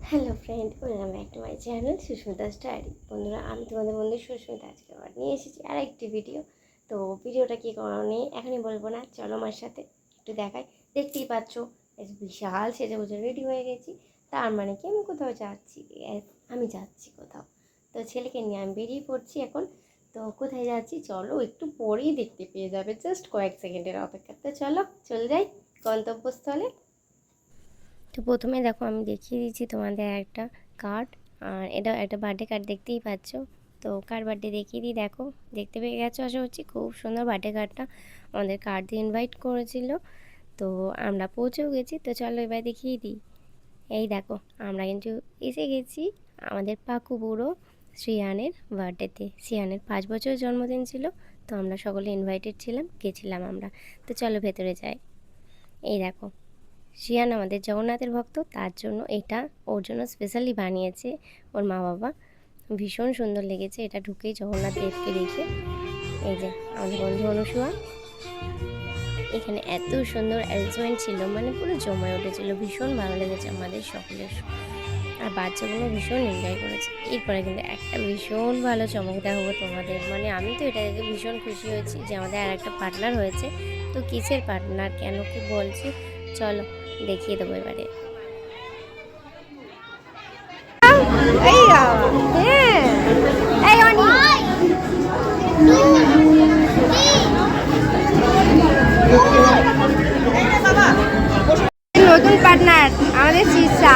Hello friend, welcome back to my channel Susmita's diary. বন্ধুরা, আমি তোমাদের বন্ধু সুস্মিতা আজকে আবার নিয়ে এসেছি আর একটি ভিডিও। তো ভিডিওটা কী কারণে এখনই বলবো না, চলো আমার সাথে একটু দেখাই। দেখতেই পাচ্ছ বিশাল সেজে গুজে রেডি হয়ে গেছি। তার মানে কি আমি কোথাও যাচ্ছি, আমি যাচ্ছি কোথাও। তো ছেলেকে নিয়ে আমি বেরিয়ে পড়ছি এখন। তো কোথায় যাচ্ছি চলো একটু পরেই দেখতে পেয়ে যাবে, জাস্ট কয়েক সেকেন্ডের অপেক্ষা। তো চলো চলে যাই গন্তব্যস্থলে। তো প্রথমে দেখো আমি দেখিয়ে দিচ্ছি তোমাদের একটা কার্ড, আর এটা একটা বার্থডে কার্ড দেখতেই পাচ্ছ। তো কার বার্থডে দেখিয়ে দিই, দেখো দেখতে পেয়ে গেছো আশা করছি। খুব সুন্দর বার্থডে কার্ডটা, আমাদের কার্ড দিয়ে ইনভাইট করেছিল। তো আমরা পৌঁছেও গেছি। তো চলো এবার দেখিয়ে দিই। এই দেখো আমরা কিন্তু এসে গেছি আমাদের পাকু বুড়ো শ্রিয়ানের বার্থডেতে। শ্রিয়ানের 5 বছর জন্মদিন ছিল, তো আমরা সকলে ইনভাইটেড ছিলাম, গেছিলাম আমরা। তো চলো ভেতরে যাই। এই দেখো শিয়ান আমাদের জগন্নাথের ভক্ত, তার জন্য এটা ওর জন্য স্পেশালি বানিয়েছে ওর মা বাবা। ভীষণ সুন্দর লেগেছে এটা ঢুকেই জগন্নাথ দেবকে দেখে। এই যে আমাদের বন্ধু অনুসুয়া, এখানে এত সুন্দর অ্যারেঞ্জমেন্ট ছিল, মানে পুরো জমায় উঠেছিল। ভীষণ ভালো লেগেছে আমাদের সকলের, আর বাচ্চাগুলো ভীষণ এনজয় করেছে। এরপরে কিন্তু একটা ভীষণ ভালো চমক দেখাবো তোমাদের, মানে আমি তো এটা দেখে ভীষণ খুশি হয়েছি যে আমাদের আর একটা পার্টনার হয়েছে। তো কিসের পার্টনার, কেন কি বলছি, চলো দেখিয়ে দেবো এবারে। নতুন পার্টনার আমাদের শীর্ষা,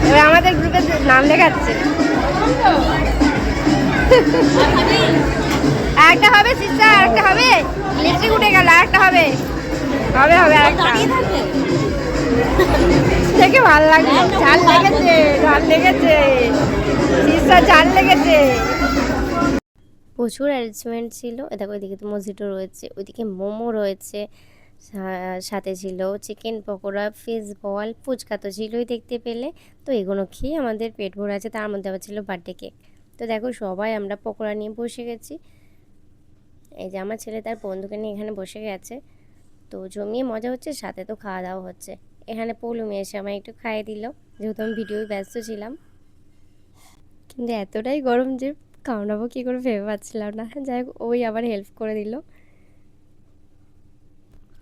এবার আমাদের গ্রুপে নাম লেখাচ্ছে। একটা হবে শীর্ষা, একটা হবে লিপস্টিক উঠে গেল, একটা হবে হবে হবে আরেকটা দেখে ভালো লাগলো। ঝাল লেগেছে, ঝাল লেগেছে, শীর্ষা ঝাল লেগেছে। প্রচুর অ্যারেঞ্জমেন্ট ছিল। দেখো ওইদিকে তো মজিটো রয়েছে, ওইদিকে মোমো রয়েছে, সাথে ছিল chicken pakora, fish ball, phuchka তো ছিলই দেখতে পেলে। তো এগুলো খেয়ে আমাদের পেট ভরে আছে। তার মধ্যে আবার ছিল বার্থডে কেক। তো দেখো সবাই আমরা পকোড়া নিয়ে বসে গেছি। এই যে আমার ছেলে তার বন্ধুকে নিয়ে এখানে বসে গেছে। তো জমিয়ে মজা হচ্ছে, সাথে তো খাওয়া দাওয়া হচ্ছে। এখানে পৌলুমি এসে আমায় একটু খাইয়ে দিল, যেহেতু আমি ভিডিওয় ব্যস্ত ছিলাম। কিন্তু এতটাই গরম যে খাওয়াবো কী করে ভেবে পাচ্ছিলাম না। যাই হোক ওই আবার হেল্প করে দিল।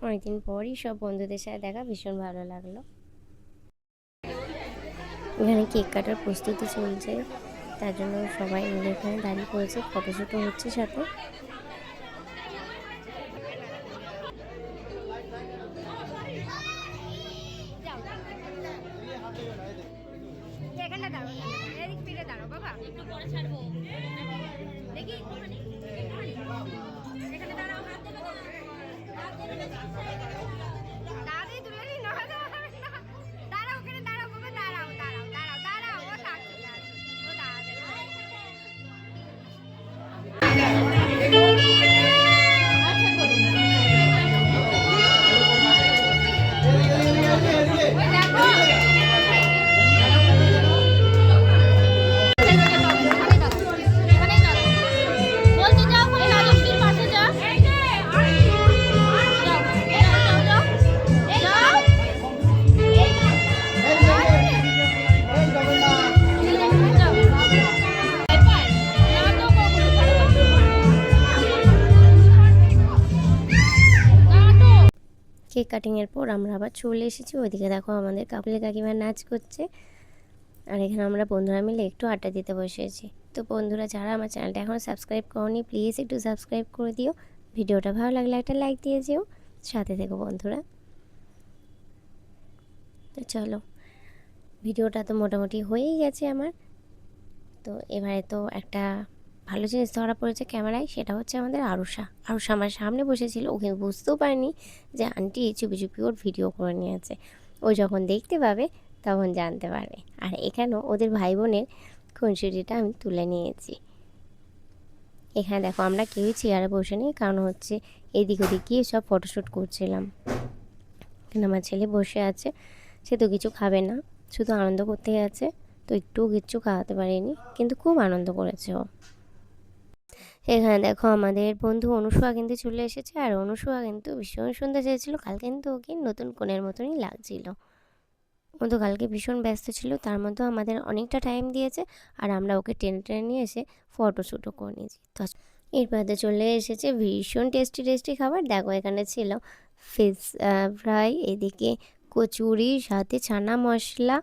অনেকদিন পরই সব বন্ধুদের সাথে দেখা, ভীষণ ভালো লাগলো। এখানে কেক কাটার প্রস্তুতি চলছে, তার জন্য সবাই মিলে এখানে দাঁড়িয়ে পড়েছে, ফটোশ্যুটও হচ্ছে সাথে। এখানে দাঁড়ো, এদিক ফিরে দাঁড়ো বাবা, একটু পরে ছাড়বো দেখি একটুখানি, এখানে দাঁড়াও, হাত দেবে না, হাত দেবে না, দাঁড়িয়ে তুলে নি না, দাঁড়াও ওখানে দাঁড়াও বাবা, দাঁড়াও দাঁড়াও দাঁড়াও দাঁড়াও, ও থাকছে না, ও দাঁড়াবে না। কেক কাটিংয়ের পর আমরা আবার চলে এসেছি। ওইদিকে দেখো আমাদের কাকুলি কাকিমা নাচ করছে, আর এখানে আমরা বন্ধুরা মিলে একটু আড্ডা দিতে বসেছি। তো বন্ধুরা, যারা আমার চ্যানেলটা এখনও সাবস্ক্রাইব করনি, প্লিজ একটু সাবস্ক্রাইব করে দিও। ভিডিওটা ভালো লাগলে একটা লাইক দিয়ে যেও, সাথে থেকো বন্ধুরা। তো চলো, ভিডিওটা তো মোটামুটি হয়েই গেছে আমার। তো এবারে তো একটা ভালো জিনিস ধরা পড়েছে ক্যামেরায়, সেটা হচ্ছে আমাদের আরুষা। আরুষা আমার সামনে বসেছিল, ওকে বুঝতেও পারিনি যে আন্টি চুপি চুপি ওর ভিডিও করে নিয়েছে। ও যখন দেখতে পাবে তখন জানতে পারবে। আর এখানেও ওদের ভাই বোনের খুনসুটিটা আমি তুলে নিয়েছি। এখানে দেখো আমরা কেউই চেয়ারে বসে নিই, কারণ হচ্ছে এদিক ওদিক গিয়ে সব ফটোশ্যুট করছিলাম। এখানে আমার ছেলে বসে আছে, সে তো কিছু খাবে না, শুধু আনন্দ করতে আছে। তো একটুও কিচ্ছু খাওয়াতে পারিনি, কিন্তু খুব আনন্দ করেছে ও। এখানে দেখো আমাদের বন্ধু অনুসুয়া কিন্তু চলে এসেছে, আর অনুসুয়া কিন্তু ভীষণ সুন্দর চেয়েছিল। কাল কিন্তু ওকে নতুন কোণের মতনই লাগছিল। ও তো কালকে ভীষণ ব্যস্ত ছিল, তার মধ্যেও আমাদের অনেকটা টাইম দিয়েছে, আর আমরা ওকে টেনে টেনে নিয়ে এসে ফটোশ্যুটও করে নিয়েছি। তো এরপরে চলে এসেছে ভীষণ টেস্টি টেস্টি খাবার। দেখো এখানে ছিল ফিশ ফ্রাই, এদিকে কচুরি, সাথে ছানা মশলা,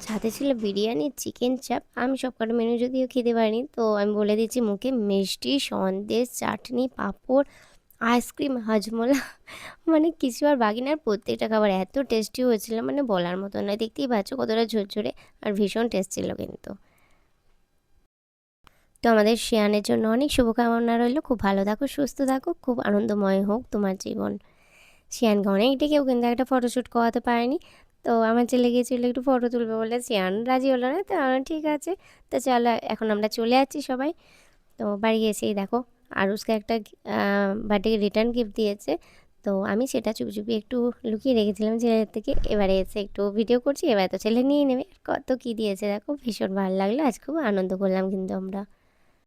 সাথে ছিল বিরিয়ানি, চিকেন চাপ। আমি সবকটা মেনু যদিও খেতে পারিনি, তো আমি বলে দিচ্ছি মুখে, মিষ্টি, সন্দেশ, চাটনি, পাঁপড়, আইসক্রিম, হাজমোলা, মানে কিছু আর বাকি না। আর প্রত্যেকটা খাবার এত টেস্টি হয়েছিল, মানে বলার মতো নয়। দেখতেই পাচ্ছ কতটা ঝরঝরে, আর ভীষণ টেস্ট ছিল কিন্তু। তো আমাদের শিয়ানের জন্য অনেক শুভকামনা রইলো। খুব ভালো থাকো, সুস্থ থাকো, খুব আনন্দময় হোক তোমার জীবন। শিয়ানকে অনেক ডেকেও কিন্তু একটা ফটোশ্যুট করাতে পারেনি। তো আমার ছেলে গিয়েছিলো একটু ফটো তুলবে বলে, শিয়ান রাজি হলো না। তো আমি ঠিক আছে, তো চলো এখন আমরা চলে যাচ্ছি সবাই। তো বাড়ি এসেই দেখো আরুষকে একটা বার্থডে রিটার্ন গিফট দিয়েছে। তো আমি সেটা চুপি চুপি একটু লুকিয়ে রেখেছিলাম ছেলের থেকে। এবারে এসে একটু ভিডিও করছি, এবার তো ছেলে নিয়ে নেবে। কত কী দিয়েছে দেখো, ভীষণ ভালো লাগলো। আজ খুব আনন্দ করলাম কিন্তু আমরা।